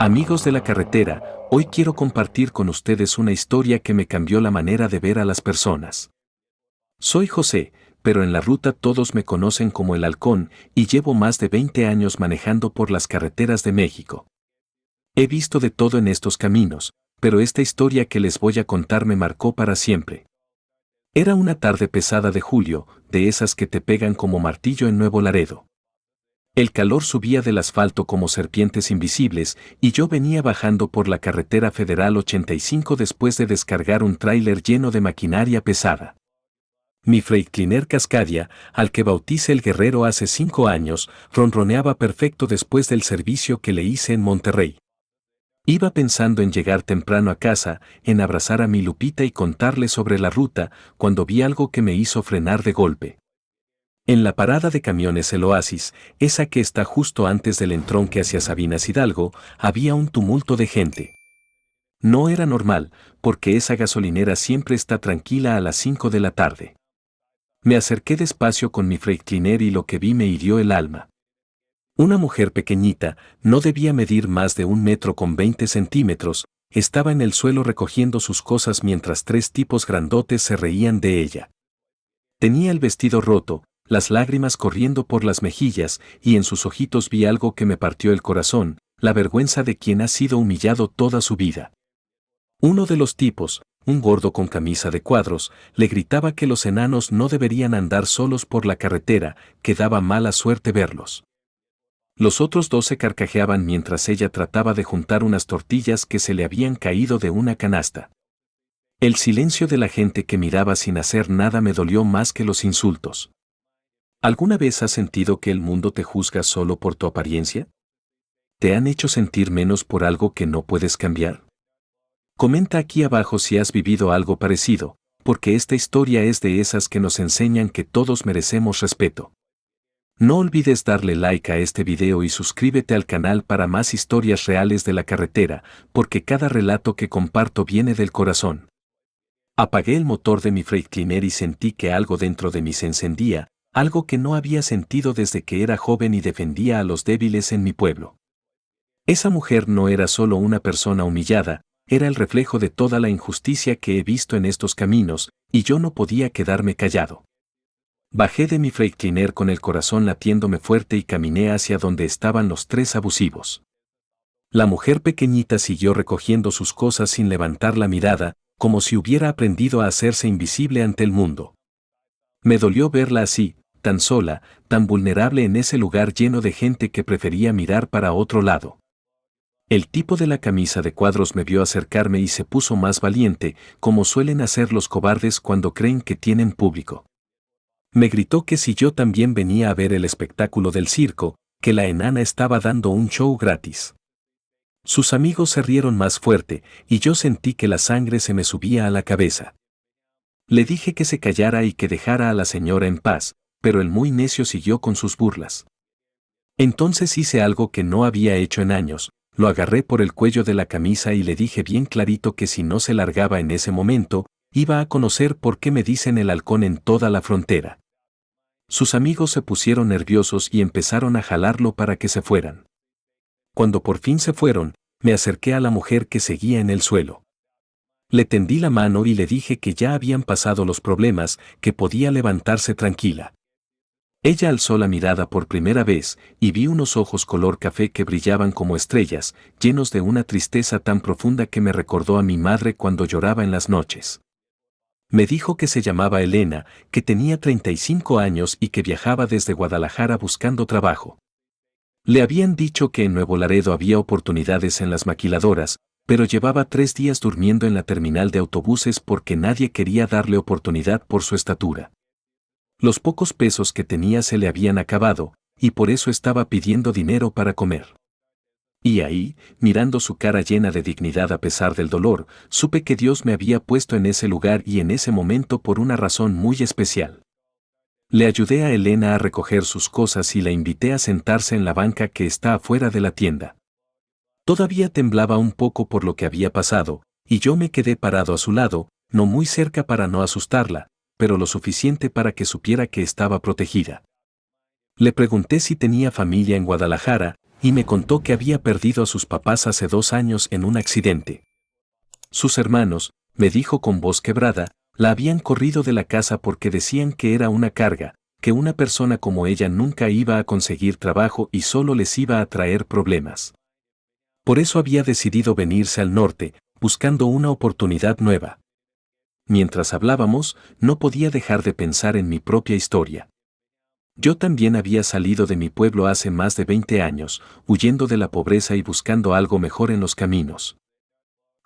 Amigos de la carretera, hoy quiero compartir con ustedes una historia que me cambió la manera de ver a las personas. Soy José, pero en la ruta todos me conocen como el Halcón y llevo más de 20 años manejando por las carreteras de México. He visto de todo en estos caminos, pero esta historia que les voy a contar me marcó para siempre. Era una tarde pesada de julio, de esas que te pegan como martillo en Nuevo Laredo. El calor subía del asfalto como serpientes invisibles y yo venía bajando por la carretera Federal 85 después de descargar un tráiler lleno de maquinaria pesada. Mi Freightliner Cascadia, al que bauticé el Guerrero hace 5 años, ronroneaba perfecto después del servicio que le hice en Monterrey. Iba pensando en llegar temprano a casa, en abrazar a mi Lupita y contarle sobre la ruta, cuando vi algo que me hizo frenar de golpe. En la parada de camiones El Oasis, esa que está justo antes del entronque hacia Sabinas Hidalgo, había un tumulto de gente. No era normal, porque esa gasolinera siempre está tranquila a las 5 de la tarde. Me acerqué despacio con mi Freightliner y lo que vi me hirió el alma. Una mujer pequeñita, no debía medir más de 1,20 m, estaba en el suelo recogiendo sus cosas mientras 3 tipos grandotes se reían de ella. Tenía el vestido roto, las lágrimas corriendo por las mejillas, y en sus ojitos vi algo que me partió el corazón, la vergüenza de quien ha sido humillado toda su vida. Uno de los tipos, un gordo con camisa de cuadros, le gritaba que los enanos no deberían andar solos por la carretera, que daba mala suerte verlos. Los otros 2 se carcajeaban mientras ella trataba de juntar unas tortillas que se le habían caído de una canasta. El silencio de la gente que miraba sin hacer nada me dolió más que los insultos. ¿Alguna vez has sentido que el mundo te juzga solo por tu apariencia? ¿Te han hecho sentir menos por algo que no puedes cambiar? Comenta aquí abajo si has vivido algo parecido, porque esta historia es de esas que nos enseñan que todos merecemos respeto. No olvides darle like a este video y suscríbete al canal para más historias reales de la carretera, porque cada relato que comparto viene del corazón. Apagué el motor de mi Freightliner y sentí que algo dentro de mí se encendía, algo que no había sentido desde que era joven y defendía a los débiles en mi pueblo. Esa mujer no era solo una persona humillada, era el reflejo de toda la injusticia que he visto en estos caminos, y yo no podía quedarme callado. Bajé de mi Freightliner con el corazón latiéndome fuerte y caminé hacia donde estaban los 3 abusivos. La mujer pequeñita siguió recogiendo sus cosas sin levantar la mirada, como si hubiera aprendido a hacerse invisible ante el mundo. Me dolió verla así, tan sola, tan vulnerable en ese lugar lleno de gente que prefería mirar para otro lado. El tipo de la camisa de cuadros me vio acercarme y se puso más valiente, como suelen hacer los cobardes cuando creen que tienen público. Me gritó que si yo también venía a ver el espectáculo del circo, que la enana estaba dando un show gratis. Sus amigos se rieron más fuerte, y yo sentí que la sangre se me subía a la cabeza. Le dije que se callara y que dejara a la señora en paz, pero el muy necio siguió con sus burlas. Entonces hice algo que no había hecho en años, lo agarré por el cuello de la camisa y le dije bien clarito que si no se largaba en ese momento, iba a conocer por qué me dicen el Halcón en toda la frontera. Sus amigos se pusieron nerviosos y empezaron a jalarlo para que se fueran. Cuando por fin se fueron, me acerqué a la mujer que seguía en el suelo. Le tendí la mano y le dije que ya habían pasado los problemas, que podía levantarse tranquila. Ella alzó la mirada por primera vez y vi unos ojos color café que brillaban como estrellas, llenos de una tristeza tan profunda que me recordó a mi madre cuando lloraba en las noches. Me dijo que se llamaba Elena, que tenía 35 años y que viajaba desde Guadalajara buscando trabajo. Le habían dicho que en Nuevo Laredo había oportunidades en las maquiladoras, pero llevaba 3 días durmiendo en la terminal de autobuses porque nadie quería darle oportunidad por su estatura. Los pocos pesos que tenía se le habían acabado, y por eso estaba pidiendo dinero para comer. Y ahí, mirando su cara llena de dignidad a pesar del dolor, supe que Dios me había puesto en ese lugar y en ese momento por una razón muy especial. Le ayudé a Elena a recoger sus cosas y la invité a sentarse en la banca que está afuera de la tienda. Todavía temblaba un poco por lo que había pasado, y yo me quedé parado a su lado, no muy cerca para no asustarla, pero lo suficiente para que supiera que estaba protegida. Le pregunté si tenía familia en Guadalajara, y me contó que había perdido a sus papás hace 2 años en un accidente. Sus hermanos, me dijo con voz quebrada, la habían corrido de la casa porque decían que era una carga, que una persona como ella nunca iba a conseguir trabajo y solo les iba a traer problemas. Por eso había decidido venirse al norte, buscando una oportunidad nueva. Mientras hablábamos, no podía dejar de pensar en mi propia historia. Yo también había salido de mi pueblo hace más de 20 años, huyendo de la pobreza y buscando algo mejor en los caminos.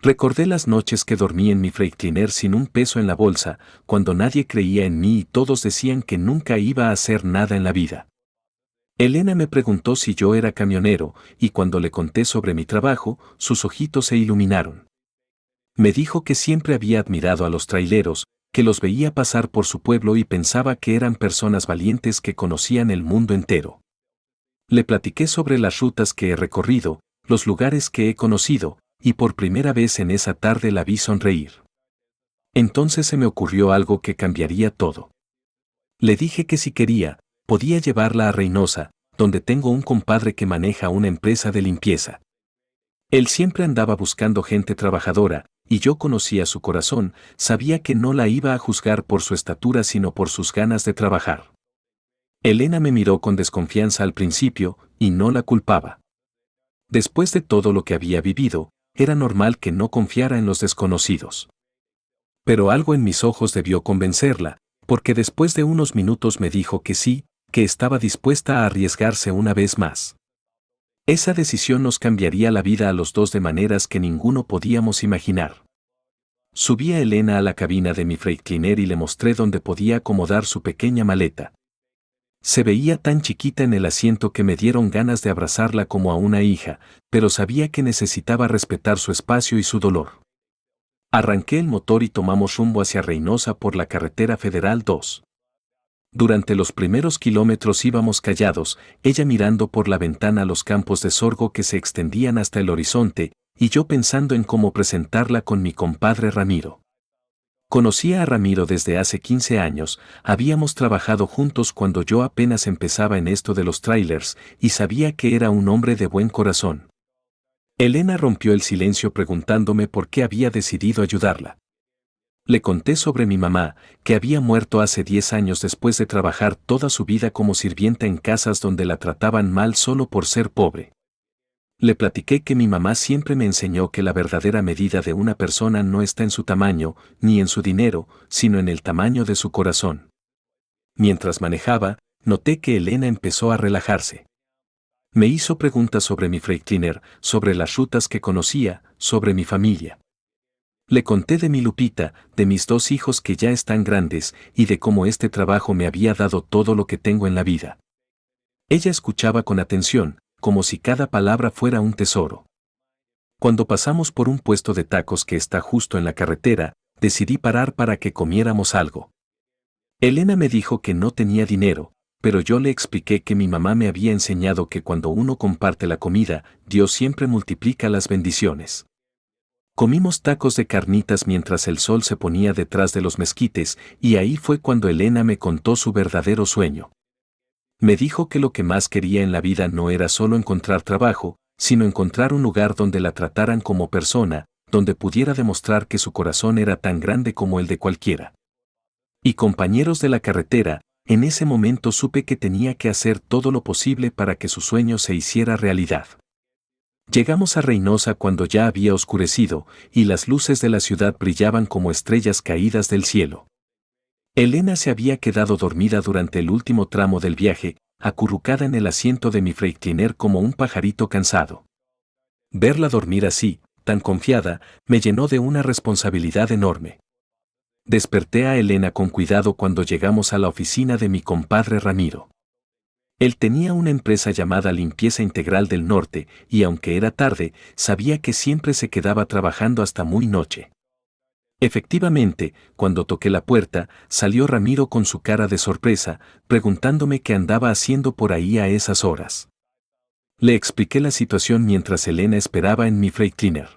Recordé las noches que dormí en mi Freightliner sin un peso en la bolsa, cuando nadie creía en mí y todos decían que nunca iba a hacer nada en la vida. Elena me preguntó si yo era camionero, y cuando le conté sobre mi trabajo, sus ojitos se iluminaron. Me dijo que siempre había admirado a los traileros, que los veía pasar por su pueblo y pensaba que eran personas valientes que conocían el mundo entero. Le platiqué sobre las rutas que he recorrido, los lugares que he conocido, y por primera vez en esa tarde la vi sonreír. Entonces se me ocurrió algo que cambiaría todo. Le dije que si quería, podía llevarla a Reynosa, donde tengo un compadre que maneja una empresa de limpieza. Él siempre andaba buscando gente trabajadora, y yo conocía su corazón, sabía que no la iba a juzgar por su estatura sino por sus ganas de trabajar. Elena me miró con desconfianza al principio, y no la culpaba. Después de todo lo que había vivido, era normal que no confiara en los desconocidos. Pero algo en mis ojos debió convencerla, porque después de unos minutos me dijo que sí, que estaba dispuesta a arriesgarse una vez más. Esa decisión nos cambiaría la vida a los dos de maneras que ninguno podíamos imaginar. Subí a Elena a la cabina de mi Freightliner y le mostré dónde podía acomodar su pequeña maleta. Se veía tan chiquita en el asiento que me dieron ganas de abrazarla como a una hija, pero sabía que necesitaba respetar su espacio y su dolor. Arranqué el motor y tomamos rumbo hacia Reynosa por la carretera Federal 2. Durante los primeros kilómetros íbamos callados, ella mirando por la ventana los campos de sorgo que se extendían hasta el horizonte, y yo pensando en cómo presentarla con mi compadre Ramiro. Conocía a Ramiro desde hace 15 años, habíamos trabajado juntos cuando yo apenas empezaba en esto de los trailers, y sabía que era un hombre de buen corazón. Elena rompió el silencio preguntándome por qué había decidido ayudarla. Le conté sobre mi mamá, que había muerto hace 10 años después de trabajar toda su vida como sirvienta en casas donde la trataban mal solo por ser pobre. Le platiqué que mi mamá siempre me enseñó que la verdadera medida de una persona no está en su tamaño, ni en su dinero, sino en el tamaño de su corazón. Mientras manejaba, noté que Elena empezó a relajarse. Me hizo preguntas sobre mi Freightliner, sobre las rutas que conocía, sobre mi familia. Le conté de mi Lupita, de mis 2 hijos que ya están grandes, y de cómo este trabajo me había dado todo lo que tengo en la vida. Ella escuchaba con atención, como si cada palabra fuera un tesoro. Cuando pasamos por un puesto de tacos que está justo en la carretera, decidí parar para que comiéramos algo. Elena me dijo que no tenía dinero, pero yo le expliqué que mi mamá me había enseñado que cuando uno comparte la comida, Dios siempre multiplica las bendiciones. Comimos tacos de carnitas mientras el sol se ponía detrás de los mezquites, y ahí fue cuando Elena me contó su verdadero sueño. Me dijo que lo que más quería en la vida no era solo encontrar trabajo, sino encontrar un lugar donde la trataran como persona, donde pudiera demostrar que su corazón era tan grande como el de cualquiera. Y compañeros de la carretera, en ese momento supe que tenía que hacer todo lo posible para que su sueño se hiciera realidad. Llegamos a Reynosa cuando ya había oscurecido, y las luces de la ciudad brillaban como estrellas caídas del cielo. Elena se había quedado dormida durante el último tramo del viaje, acurrucada en el asiento de mi Freightliner como un pajarito cansado. Verla dormir así, tan confiada, me llenó de una responsabilidad enorme. Desperté a Elena con cuidado cuando llegamos a la oficina de mi compadre Ramiro. Él tenía una empresa llamada Limpieza Integral del Norte, y aunque era tarde, sabía que siempre se quedaba trabajando hasta muy noche. Efectivamente, cuando toqué la puerta, salió Ramiro con su cara de sorpresa, preguntándome qué andaba haciendo por ahí a esas horas. Le expliqué la situación mientras Elena esperaba en mi Freightliner.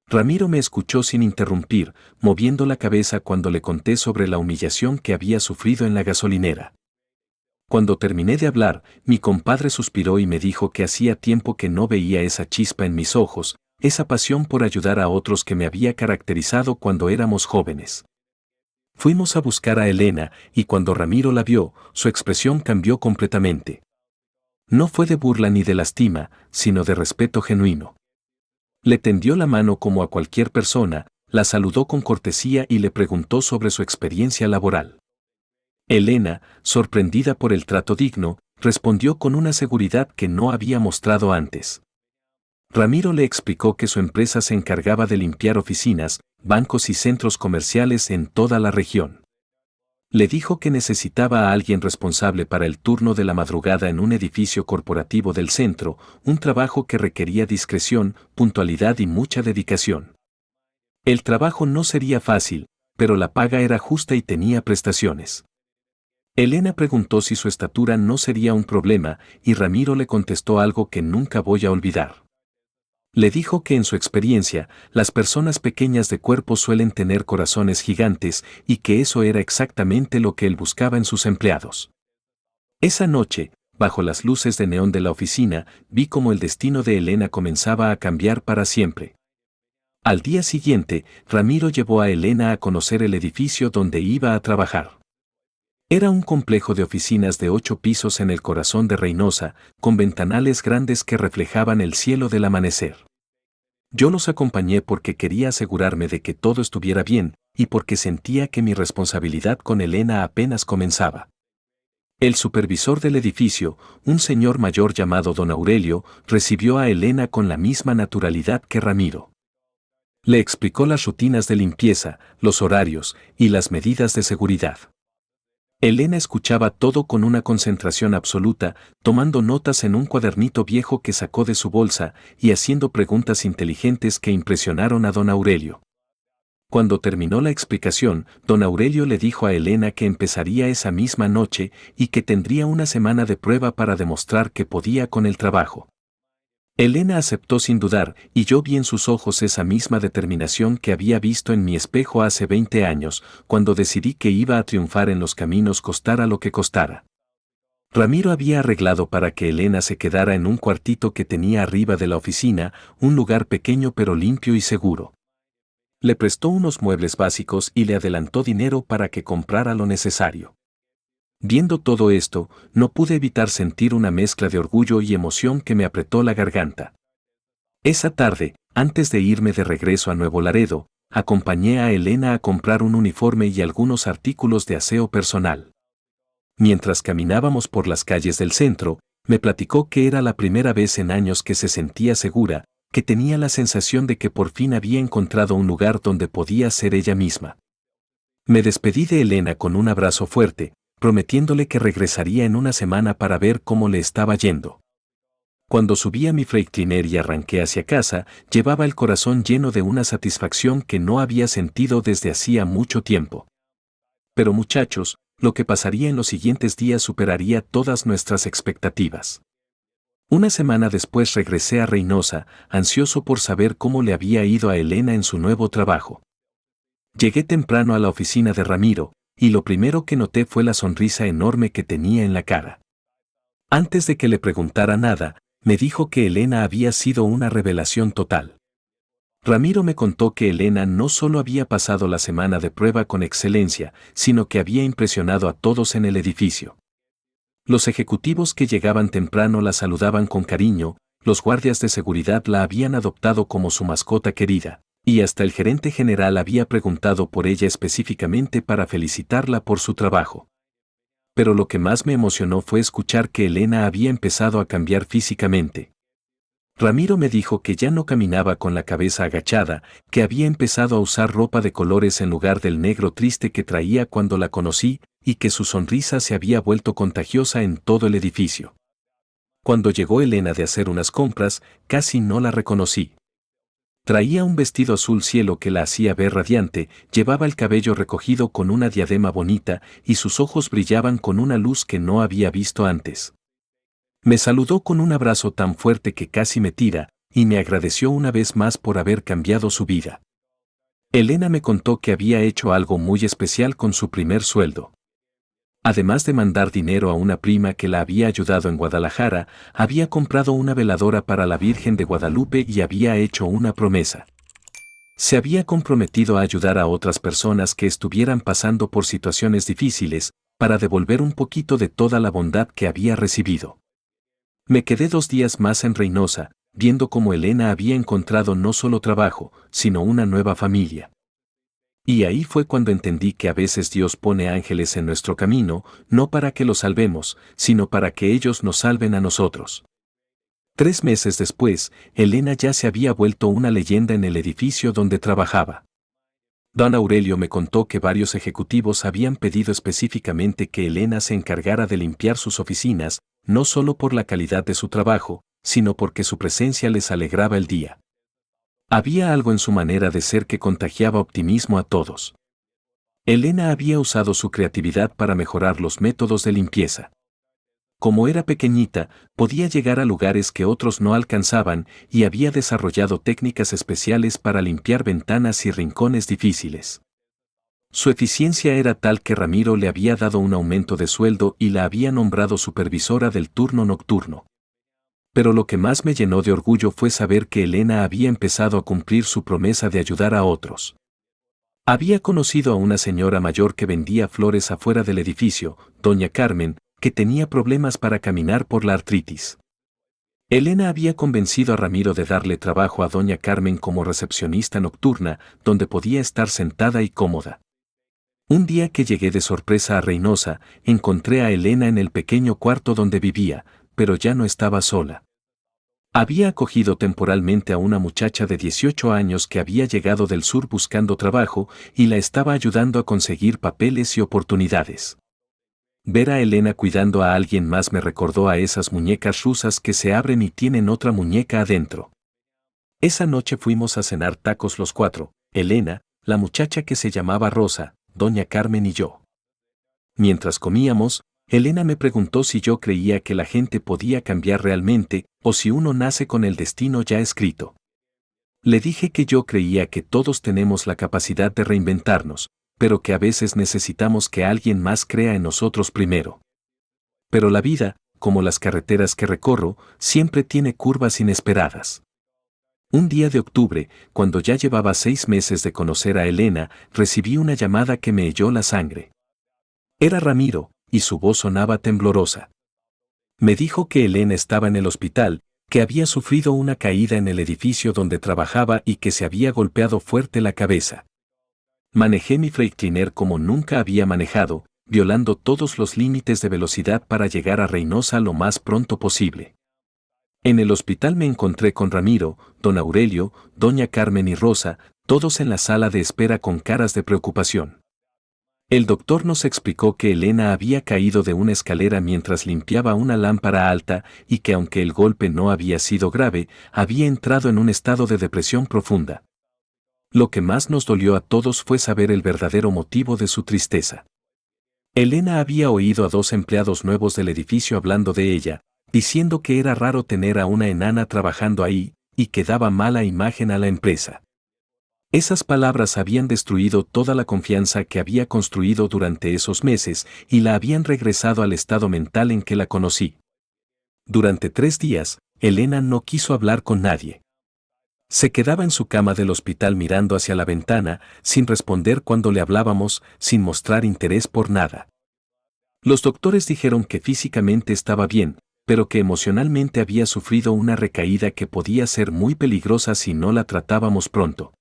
Ramiro me escuchó sin interrumpir, moviendo la cabeza cuando le conté sobre la humillación que había sufrido en la gasolinera. Cuando terminé de hablar, mi compadre suspiró y me dijo que hacía tiempo que no veía esa chispa en mis ojos, esa pasión por ayudar a otros que me había caracterizado cuando éramos jóvenes. Fuimos a buscar a Elena, y cuando Ramiro la vio, su expresión cambió completamente. No fue de burla ni de lástima, sino de respeto genuino. Le tendió la mano como a cualquier persona, la saludó con cortesía y le preguntó sobre su experiencia laboral. Elena, sorprendida por el trato digno, respondió con una seguridad que no había mostrado antes. Ramiro le explicó que su empresa se encargaba de limpiar oficinas, bancos y centros comerciales en toda la región. Le dijo que necesitaba a alguien responsable para el turno de la madrugada en un edificio corporativo del centro, un trabajo que requería discreción, puntualidad y mucha dedicación. El trabajo no sería fácil, pero la paga era justa y tenía prestaciones. Elena preguntó si su estatura no sería un problema, y Ramiro le contestó algo que nunca voy a olvidar. Le dijo que en su experiencia, las personas pequeñas de cuerpo suelen tener corazones gigantes y que eso era exactamente lo que él buscaba en sus empleados. Esa noche, bajo las luces de neón de la oficina, vi cómo el destino de Elena comenzaba a cambiar para siempre. Al día siguiente, Ramiro llevó a Elena a conocer el edificio donde iba a trabajar. Era un complejo de oficinas de 8 pisos en el corazón de Reynosa, con ventanales grandes que reflejaban el cielo del amanecer. Yo los acompañé porque quería asegurarme de que todo estuviera bien, y porque sentía que mi responsabilidad con Elena apenas comenzaba. El supervisor del edificio, un señor mayor llamado don Aurelio, recibió a Elena con la misma naturalidad que Ramiro. Le explicó las rutinas de limpieza, los horarios y las medidas de seguridad. Elena escuchaba todo con una concentración absoluta, tomando notas en un cuadernito viejo que sacó de su bolsa y haciendo preguntas inteligentes que impresionaron a don Aurelio. Cuando terminó la explicación, don Aurelio le dijo a Elena que empezaría esa misma noche y que tendría una semana de prueba para demostrar que podía con el trabajo. Elena aceptó sin dudar, y yo vi en sus ojos esa misma determinación que había visto en mi espejo hace 20 años, cuando decidí que iba a triunfar en los caminos costara lo que costara. Ramiro había arreglado para que Elena se quedara en un cuartito que tenía arriba de la oficina, un lugar pequeño pero limpio y seguro. Le prestó unos muebles básicos y le adelantó dinero para que comprara lo necesario. Viendo todo esto, no pude evitar sentir una mezcla de orgullo y emoción que me apretó la garganta. Esa tarde, antes de irme de regreso a Nuevo Laredo, acompañé a Elena a comprar un uniforme y algunos artículos de aseo personal. Mientras caminábamos por las calles del centro, me platicó que era la primera vez en años que se sentía segura, que tenía la sensación de que por fin había encontrado un lugar donde podía ser ella misma. Me despedí de Elena con un abrazo fuerte, prometiéndole que regresaría en una semana para ver cómo le estaba yendo. Cuando subí a mi Freightliner y arranqué hacia casa, llevaba el corazón lleno de una satisfacción que no había sentido desde hacía mucho tiempo. Pero muchachos, lo que pasaría en los siguientes días superaría todas nuestras expectativas. Una semana después regresé a Reynosa, ansioso por saber cómo le había ido a Elena en su nuevo trabajo. Llegué temprano a la oficina de Ramiro, y lo primero que noté fue la sonrisa enorme que tenía en la cara. Antes de que le preguntara nada, me dijo que Elena había sido una revelación total. Ramiro me contó que Elena no solo había pasado la semana de prueba con excelencia, sino que había impresionado a todos en el edificio. Los ejecutivos que llegaban temprano la saludaban con cariño, los guardias de seguridad la habían adoptado como su mascota querida, y hasta el gerente general había preguntado por ella específicamente para felicitarla por su trabajo. Pero lo que más me emocionó fue escuchar que Elena había empezado a cambiar físicamente. Ramiro me dijo que ya no caminaba con la cabeza agachada, que había empezado a usar ropa de colores en lugar del negro triste que traía cuando la conocí, y que su sonrisa se había vuelto contagiosa en todo el edificio. Cuando llegó Elena de hacer unas compras, casi no la reconocí. Traía un vestido azul cielo que la hacía ver radiante, llevaba el cabello recogido con una diadema bonita y sus ojos brillaban con una luz que no había visto antes. Me saludó con un abrazo tan fuerte que casi me tira, y me agradeció una vez más por haber cambiado su vida. Elena me contó que había hecho algo muy especial con su primer sueldo. Además de mandar dinero a una prima que la había ayudado en Guadalajara, había comprado una veladora para la Virgen de Guadalupe y había hecho una promesa. Se había comprometido a ayudar a otras personas que estuvieran pasando por situaciones difíciles, para devolver un poquito de toda la bondad que había recibido. Me quedé 2 días más en Reynosa, viendo cómo Elena había encontrado no solo trabajo, sino una nueva familia. Y ahí fue cuando entendí que a veces Dios pone ángeles en nuestro camino, no para que los salvemos, sino para que ellos nos salven a nosotros. 3 meses después, Elena ya se había vuelto una leyenda en el edificio donde trabajaba. Don Aurelio me contó que varios ejecutivos habían pedido específicamente que Elena se encargara de limpiar sus oficinas, no solo por la calidad de su trabajo, sino porque su presencia les alegraba el día. Había algo en su manera de ser que contagiaba optimismo a todos. Elena había usado su creatividad para mejorar los métodos de limpieza. Como era pequeñita, podía llegar a lugares que otros no alcanzaban y había desarrollado técnicas especiales para limpiar ventanas y rincones difíciles. Su eficiencia era tal que Ramiro le había dado un aumento de sueldo y la había nombrado supervisora del turno nocturno. Pero lo que más me llenó de orgullo fue saber que Elena había empezado a cumplir su promesa de ayudar a otros. Había conocido a una señora mayor que vendía flores afuera del edificio, doña Carmen, que tenía problemas para caminar por la artritis. Elena había convencido a Ramiro de darle trabajo a doña Carmen como recepcionista nocturna, donde podía estar sentada y cómoda. Un día que llegué de sorpresa a Reynosa, encontré a Elena en el pequeño cuarto donde vivía, pero ya no estaba sola. Había acogido temporalmente a una muchacha de 18 años que había llegado del sur buscando trabajo y la estaba ayudando a conseguir papeles y oportunidades. Ver a Elena cuidando a alguien más me recordó a esas muñecas rusas que se abren y tienen otra muñeca adentro. Esa noche fuimos a cenar tacos los 4, Elena, la muchacha que se llamaba Rosa, doña Carmen y yo. Mientras comíamos, Elena me preguntó si yo creía que la gente podía cambiar realmente o si uno nace con el destino ya escrito. Le dije que yo creía que todos tenemos la capacidad de reinventarnos, pero que a veces necesitamos que alguien más crea en nosotros primero. Pero la vida, como las carreteras que recorro, siempre tiene curvas inesperadas. Un día de octubre, cuando ya llevaba 6 meses de conocer a Elena, recibí una llamada que me heló la sangre. Era Ramiro, y su voz sonaba temblorosa. Me dijo que Elena estaba en el hospital, que había sufrido una caída en el edificio donde trabajaba y que se había golpeado fuerte la cabeza. Manejé mi Freightliner como nunca había manejado, violando todos los límites de velocidad para llegar a Reynosa lo más pronto posible. En el hospital me encontré con Ramiro, don Aurelio, doña Carmen y Rosa, todos en la sala de espera con caras de preocupación. El doctor nos explicó que Elena había caído de una escalera mientras limpiaba una lámpara alta y que aunque el golpe no había sido grave, había entrado en un estado de depresión profunda. Lo que más nos dolió a todos fue saber el verdadero motivo de su tristeza. Elena había oído a 2 empleados nuevos del edificio hablando de ella, diciendo que era raro tener a una enana trabajando ahí y que daba mala imagen a la empresa. Esas palabras habían destruido toda la confianza que había construido durante esos meses y la habían regresado al estado mental en que la conocí. Durante 3 días, Elena no quiso hablar con nadie. Se quedaba en su cama del hospital mirando hacia la ventana, sin responder cuando le hablábamos, sin mostrar interés por nada. Los doctores dijeron que físicamente estaba bien, pero que emocionalmente había sufrido una recaída que podía ser muy peligrosa si no la tratábamos pronto.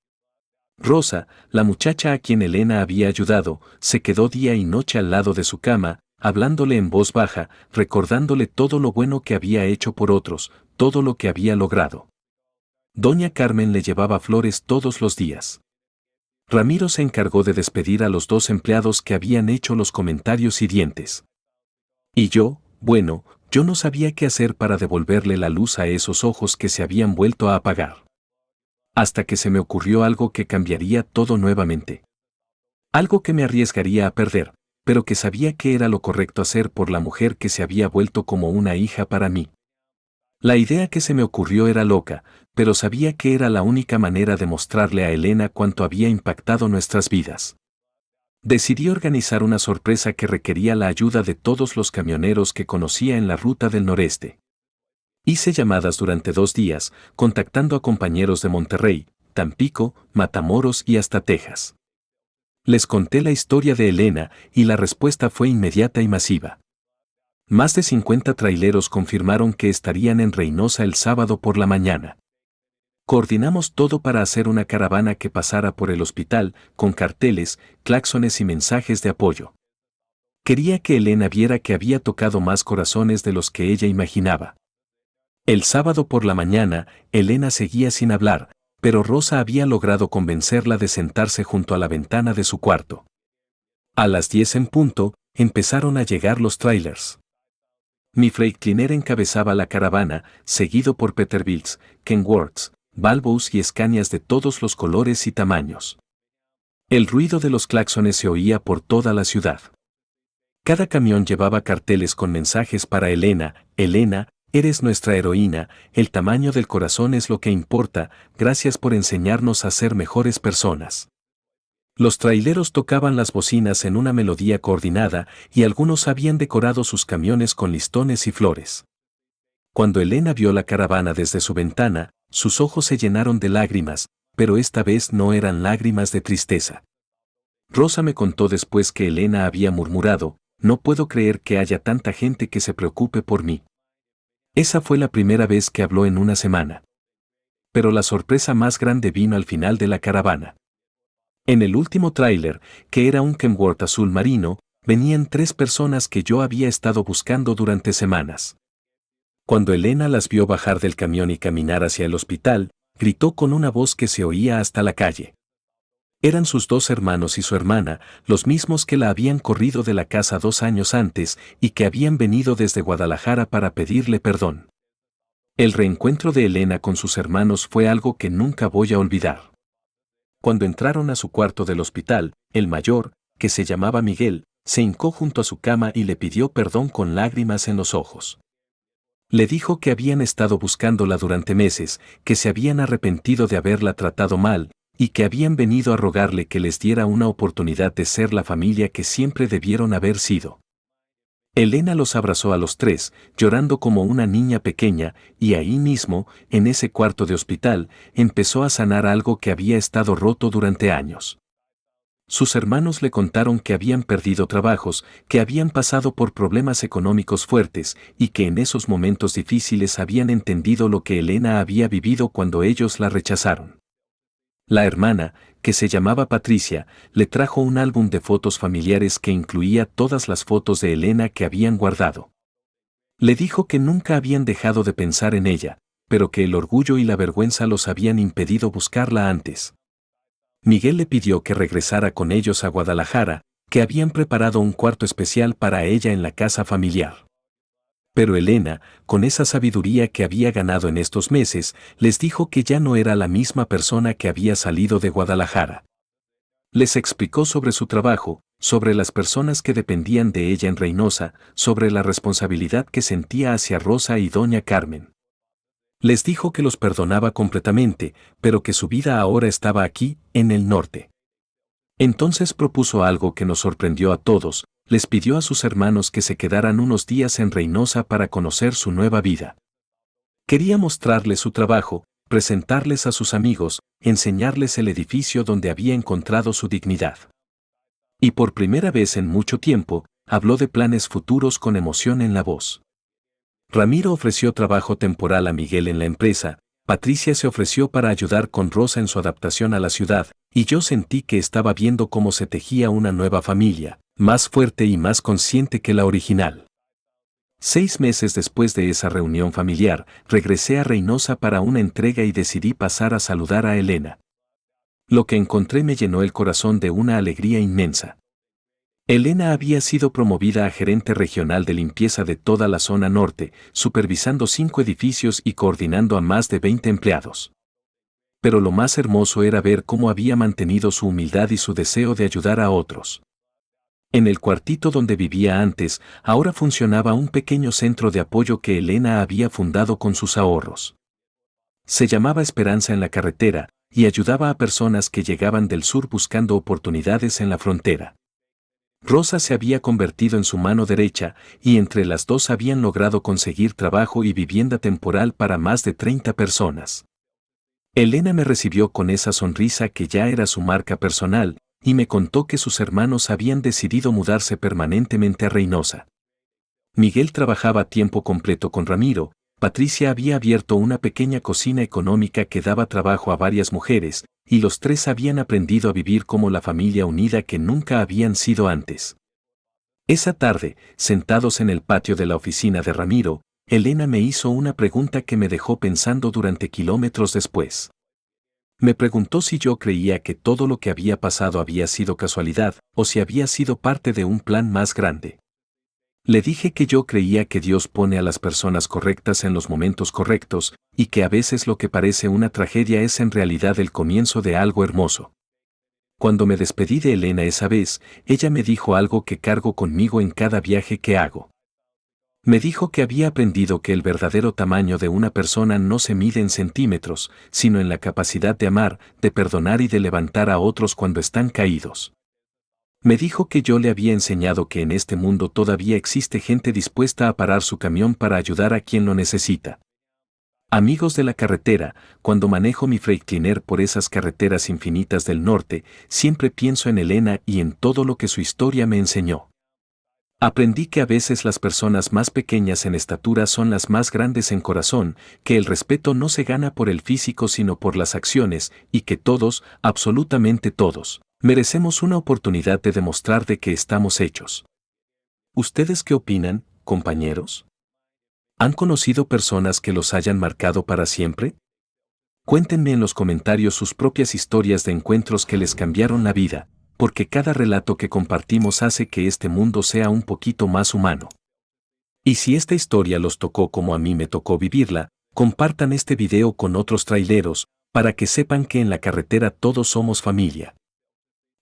Rosa, la muchacha a quien Elena había ayudado, se quedó día y noche al lado de su cama, hablándole en voz baja, recordándole todo lo bueno que había hecho por otros, todo lo que había logrado. Doña Carmen le llevaba flores todos los días. Ramiro se encargó de despedir a los 2 empleados que habían hecho los comentarios hirientes. Y yo, bueno, yo no sabía qué hacer para devolverle la luz a esos ojos que se habían vuelto a apagar. Hasta que se me ocurrió algo que cambiaría todo nuevamente. Algo que me arriesgaría a perder, pero que sabía que era lo correcto hacer por la mujer que se había vuelto como una hija para mí. La idea que se me ocurrió era loca, pero sabía que era la única manera de mostrarle a Elena cuánto había impactado nuestras vidas. Decidí organizar una sorpresa que requería la ayuda de todos los camioneros que conocía en la ruta del noreste. Hice llamadas durante 2 días, contactando a compañeros de Monterrey, Tampico, Matamoros y hasta Texas. Les conté la historia de Elena y la respuesta fue inmediata y masiva. Más de 50 traileros confirmaron que estarían en Reynosa el sábado por la mañana. Coordinamos todo para hacer una caravana que pasara por el hospital, con carteles, claxones y mensajes de apoyo. Quería que Elena viera que había tocado más corazones de los que ella imaginaba. El sábado por la mañana, Elena seguía sin hablar, pero Rosa había logrado convencerla de sentarse junto a la ventana de su cuarto. A las 10 en punto, empezaron a llegar los trailers. Mi Freightliner encabezaba la caravana, seguido por Peterbilts, Kenworths, Volvos y Scanias de todos los colores y tamaños. El ruido de los claxones se oía por toda la ciudad. Cada camión llevaba carteles con mensajes para Elena: Elena, eres nuestra heroína, el tamaño del corazón es lo que importa, gracias por enseñarnos a ser mejores personas. Los traileros tocaban las bocinas en una melodía coordinada y algunos habían decorado sus camiones con listones y flores. Cuando Elena vio la caravana desde su ventana, sus ojos se llenaron de lágrimas, pero esta vez no eran lágrimas de tristeza. Rosa me contó después que Elena había murmurado: no puedo creer que haya tanta gente que se preocupe por mí. Esa fue la primera vez que habló en una semana. Pero la sorpresa más grande vino al final de la caravana. En el último tráiler, que era un Kenworth azul marino, venían 3 personas que yo había estado buscando durante semanas. Cuando Elena las vio bajar del camión y caminar hacia el hospital, gritó con una voz que se oía hasta la calle. Eran sus 2 hermanos y su hermana, los mismos que la habían corrido de la casa 2 años antes y que habían venido desde Guadalajara para pedirle perdón. El reencuentro de Elena con sus hermanos fue algo que nunca voy a olvidar. Cuando entraron a su cuarto del hospital, el mayor, que se llamaba Miguel, se hincó junto a su cama y le pidió perdón con lágrimas en los ojos. Le dijo que habían estado buscándola durante meses, que se habían arrepentido de haberla tratado mal, y que habían venido a rogarle que les diera una oportunidad de ser la familia que siempre debieron haber sido. Elena los abrazó a los 3, llorando como una niña pequeña, y ahí mismo, en ese cuarto de hospital, empezó a sanar algo que había estado roto durante años. Sus hermanos le contaron que habían perdido trabajos, que habían pasado por problemas económicos fuertes y que en esos momentos difíciles habían entendido lo que Elena había vivido cuando ellos la rechazaron. La hermana, que se llamaba Patricia, le trajo un álbum de fotos familiares que incluía todas las fotos de Elena que habían guardado. Le dijo que nunca habían dejado de pensar en ella, pero que el orgullo y la vergüenza los habían impedido buscarla antes. Miguel le pidió que regresara con ellos a Guadalajara, que habían preparado un cuarto especial para ella en la casa familiar. Pero Elena, con esa sabiduría que había ganado en estos meses, les dijo que ya no era la misma persona que había salido de Guadalajara. Les explicó sobre su trabajo, sobre las personas que dependían de ella en Reynosa, sobre la responsabilidad que sentía hacia Rosa y doña Carmen. Les dijo que los perdonaba completamente, pero que su vida ahora estaba aquí, en el norte. Entonces propuso algo que nos sorprendió a todos: les pidió a sus hermanos que se quedaran unos días en Reynosa para conocer su nueva vida. Quería mostrarles su trabajo, presentarles a sus amigos, enseñarles el edificio donde había encontrado su dignidad. Y por primera vez en mucho tiempo, habló de planes futuros con emoción en la voz. Ramiro ofreció trabajo temporal a Miguel en la empresa, Patricia se ofreció para ayudar con Rosa en su adaptación a la ciudad, y yo sentí que estaba viendo cómo se tejía una nueva familia, más fuerte y más consciente que la original. 6 meses después de esa reunión familiar, regresé a Reynosa para una entrega y decidí pasar a saludar a Elena. Lo que encontré me llenó el corazón de una alegría inmensa. Elena había sido promovida a gerente regional de limpieza de toda la zona norte, supervisando 5 edificios y coordinando a más de 20 empleados. Pero lo más hermoso era ver cómo había mantenido su humildad y su deseo de ayudar a otros. En el cuartito donde vivía antes, ahora funcionaba un pequeño centro de apoyo que Elena había fundado con sus ahorros. Se llamaba Esperanza en la Carretera, y ayudaba a personas que llegaban del sur buscando oportunidades en la frontera. Rosa se había convertido en su mano derecha, y entre las dos habían logrado conseguir trabajo y vivienda temporal para más de 30 personas. Elena me recibió con esa sonrisa que ya era su marca personal, y me contó que sus hermanos habían decidido mudarse permanentemente a Reynosa. Miguel trabajaba a tiempo completo con Ramiro, Patricia había abierto una pequeña cocina económica que daba trabajo a varias mujeres, y los tres habían aprendido a vivir como la familia unida que nunca habían sido antes. Esa tarde, sentados en el patio de la oficina de Ramiro, Elena me hizo una pregunta que me dejó pensando durante kilómetros después. Me preguntó si yo creía que todo lo que había pasado había sido casualidad, o si había sido parte de un plan más grande. Le dije que yo creía que Dios pone a las personas correctas en los momentos correctos, y que a veces lo que parece una tragedia es en realidad el comienzo de algo hermoso. Cuando me despedí de Elena esa vez, ella me dijo algo que cargo conmigo en cada viaje que hago. Me dijo que había aprendido que el verdadero tamaño de una persona no se mide en centímetros, sino en la capacidad de amar, de perdonar y de levantar a otros cuando están caídos. Me dijo que yo le había enseñado que en este mundo todavía existe gente dispuesta a parar su camión para ayudar a quien lo necesita. Amigos de la carretera, cuando manejo mi Freightliner por esas carreteras infinitas del norte, siempre pienso en Elena y en todo lo que su historia me enseñó. Aprendí que a veces las personas más pequeñas en estatura son las más grandes en corazón, que el respeto no se gana por el físico sino por las acciones, y que todos, absolutamente todos, merecemos una oportunidad de demostrar de qué estamos hechos. ¿Ustedes qué opinan, compañeros? ¿Han conocido personas que los hayan marcado para siempre? Cuéntenme en los comentarios sus propias historias de encuentros que les cambiaron la vida, porque cada relato que compartimos hace que este mundo sea un poquito más humano. Y si esta historia los tocó como a mí me tocó vivirla, compartan este video con otros traileros, para que sepan que en la carretera todos somos familia.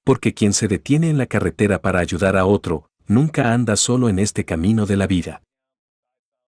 Porque quien se detiene en la carretera para ayudar a otro, nunca anda solo en este camino de la vida.